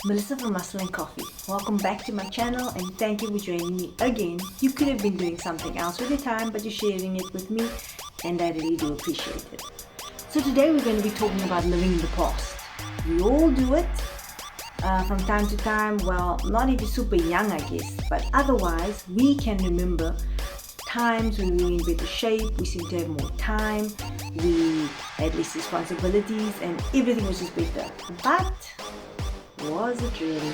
Melissa from Muscle and Coffee. Welcome back to my channel and thank you for joining me again. You could have been doing something else with your time, but you're sharing it with me and I really do appreciate it. So today we're going to be talking about living in the past. We all do it from time to time. Well, not if you're super young, I guess, but otherwise we can remember times when we were in better shape, we seemed to have more time, we had less responsibilities and everything was just better. But was it really?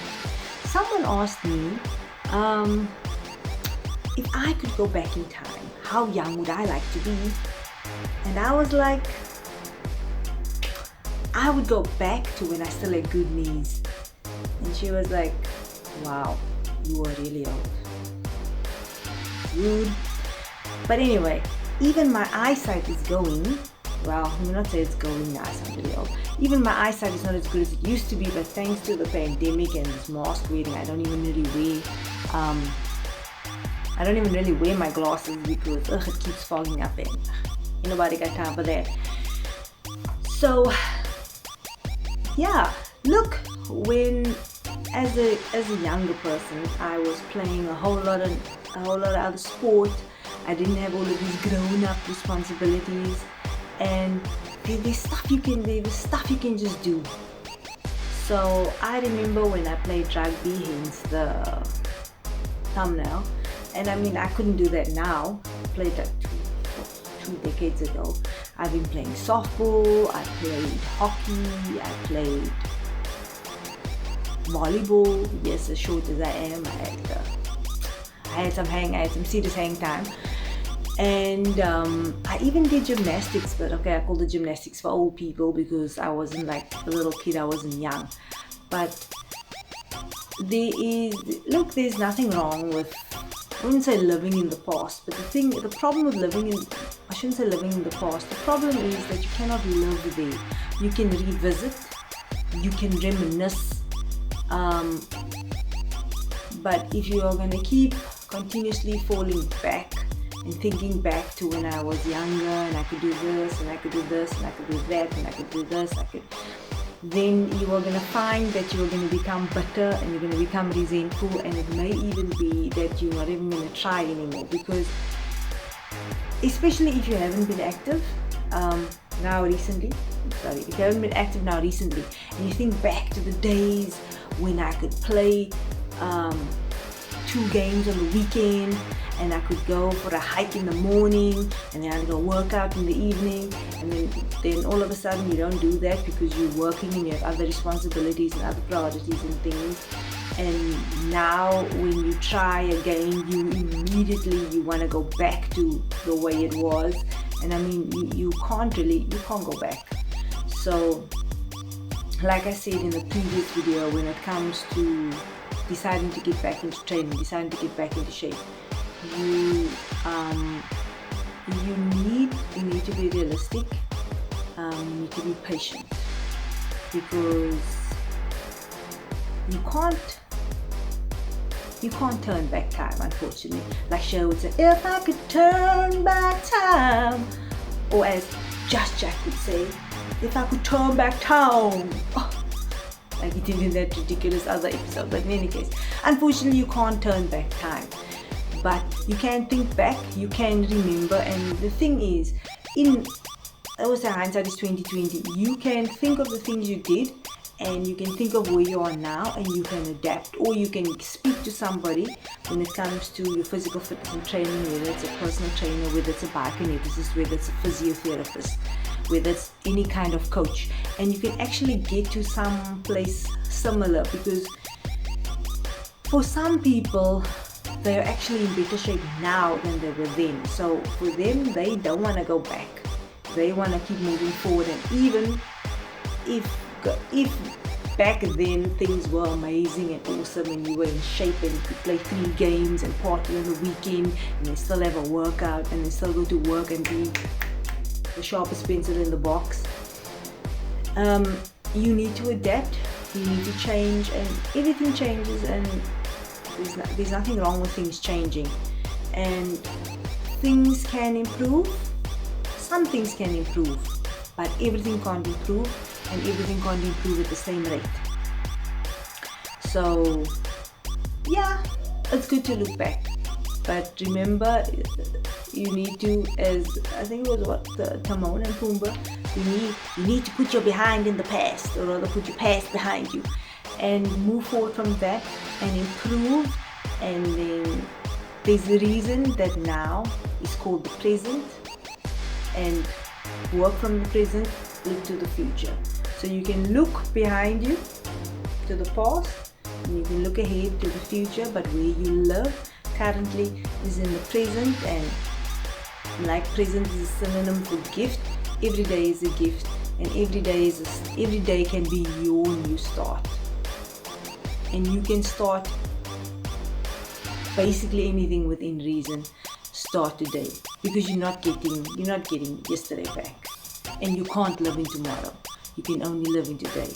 Someone asked me if I could go back in time, how young would I like to be? And I was like, I would go back to when I still had good knees. And she was like, wow, you are really old. Rude. But anyway, even my eyesight is going. Well, I'm not saying it's going now, I'm really old. Even my eyesight is not as good as it used to be, but thanks to the pandemic and this mask wearing, I don't even really wear my glasses because it keeps fogging up and nobody got time for that. So yeah, look, when as a younger person, I was playing a whole lot of other sport. I didn't have all of these grown-up responsibilities. And there's stuff you can just do. So I remember when I played rugby, hence the thumbnail. And I mean, I couldn't do that now. I played that two decades ago. I've been playing softball, I played hockey, I played volleyball. Yes, as short as I am, I had some serious hang time. And I even did gymnastics, but okay, I called it gymnastics for old people because I wasn't like a little kid, I wasn't young. But there's nothing wrong with, I wouldn't say living in the past, but the problem with I shouldn't say living in the past, the problem is that you cannot live there. You can revisit, you can reminisce, but if you are going to keep continuously falling back and thinking back to when I was younger and I could do this and I could do this and I could do that and I could do this, then you are going to find that you are going to become bitter and you're going to become resentful, and it may even be that you're not even going to try anymore, because especially if you haven't been active if you haven't been active now recently and you think back to the days when I could play 2 games on the weekend and I could go for a hike in the morning and then I'd go work out in the evening, and then all of a sudden you don't do that because you're working and you have other responsibilities and other priorities and things. And now when you try again, you want to go back to the way it was, and I mean you can't go back. So like I said in the previous video, when it comes to deciding to get back into training, deciding to get back into shape, you need to be realistic, you need to be patient, because you can't turn back time, unfortunately. Like Cher would say, if I could turn back time, or as Just Jack would say, if I could turn back town. Like he did in that ridiculous other episode. But in any case, unfortunately you can't turn back time, but you can think back, you can remember. And the thing is, I always say hindsight is 2020. You can think of the things you did and you can think of where you are now and you can adapt, or you can speak to somebody when it comes to your physical fitness and training, whether it's a personal trainer, whether it's a biokineticist, whether it's a physiotherapist, whether it's any kind of coach, and you can actually get to some place similar, because for some people they are actually in better shape now than they were then. So for them, they don't want to go back, they want to keep moving forward. And even if back then things were amazing and awesome and you were in shape and you could play 3 games and party on the weekend and they still have a workout and they still go to work and be the sharpest pencil in the box, you need to adapt, you need to change, and everything changes, and there's nothing wrong with things changing, and things can improve. Some things can improve, but everything can't improve, and everything can't improve at the same rate. So yeah, it's good to look back, but remember, you need to, as I think it was what the Timon and Pumbaa, you need to put your behind in the past, or rather put your past behind you, and move forward from that and improve. And then there's a reason that now is called the present, and work from the present, look to the future. So you can look behind you to the past, and you can look ahead to the future, but where you live currently is in the present. And like present is a synonym for gift, every day is a gift, and every day can be your new start. And you can start basically anything within reason. Start today, because you're not getting yesterday back, and you can't live in tomorrow. You can only live in today.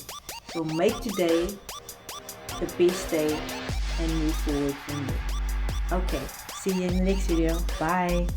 So make today the best day and move forward from there. Okay, see you in the next video. Bye.